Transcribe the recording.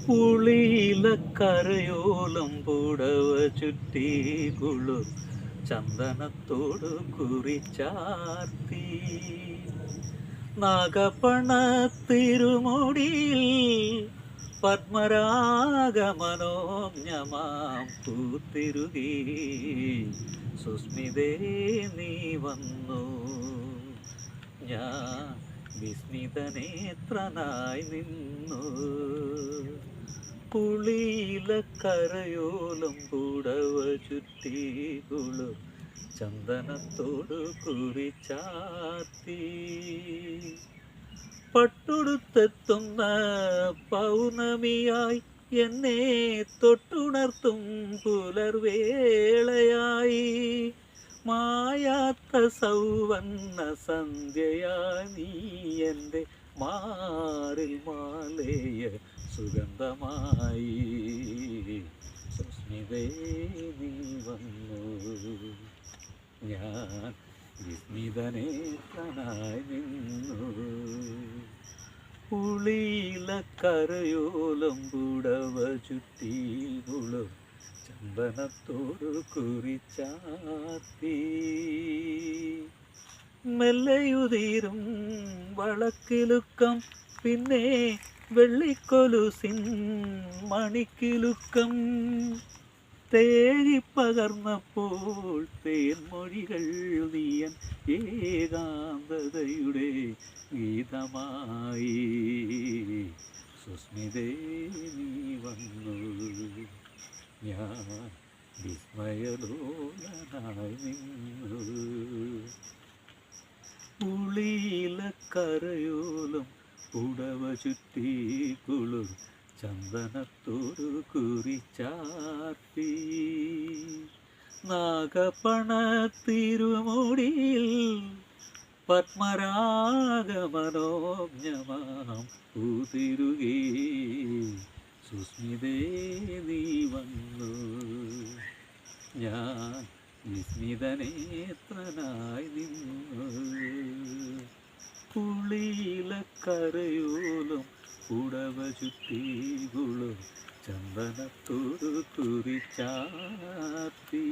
പുളിയില കരയോലം പുടവ ചുറ്റി കുളിർ ചന്ദനത്തോട് കുറിച്ചാർത്തി നാഗപ്പണത്തിരുമുടിയിൽ പത്മരാഗമനോജ്ഞമാം പൂത്തിരുകി സുസ്മിതേ നീ വന്നു. ഞാൻ വിസ്മിതനേത്രനായി നിന്നു. പുളിയില കരയോലം പുടവ ചുറ്റി കുളിർ ചന്ദനത്തോട് കുറിച്ചാർത്തി പട്ടുടുത്തെത്തുന്ന പൗർണമിയായി എന്നെ തൊട്ടുണർത്തും പുലർവേളയായി മായാത്ത സൗവന്ന സന്ധ്യയായി നീ എൻ്റെ മാറിൽ മാലയ സുഗന്ധമായി സുസ്മിതേ നീ വന്നു. ഞാൻ വിസ്മിതനേത്രനായി നിന്നു. പുളിയില കരയോലം പുടവ ചുറ്റി കുളിർ ചന്ദനത്തോട് കുറിച്ചാർത്തി മെല്ലയുതിരും വളക്കിലുക്കം പിന്നെ വെള്ളിക്കൊലുസിൻ മണിക്കിലുക്കം തേടിപ്പകർന്നപ്പോൾ തേൻമൊഴികൾ നീയൻ ഏകാന്തതയുടെ ഗീതമായി സുസ്മിതേ നീ വന്നു. ഞാൻ വിസ്മയലോലനായി നിന്നു. പുളിയില കരയോലം പുടവ ചുറ്റി കുളിർ ചന്ദനത്തോട് കുറിച്ചാർത്തി നാഗപ്പണത്തിരുമുടിയിൽ പത്മരാഗമനോജ്ഞമാം പൂതിരുകി സുസ്മിതേ നീ വന്നു. ഞാൻ വിസ്മിതനേത്രനായി നിന്നു. പുളിയില കരയോലം പുടവ ചുറ്റി കുളിർ ചന്ദനത്തോട് കുറിച്ചാർത്തി.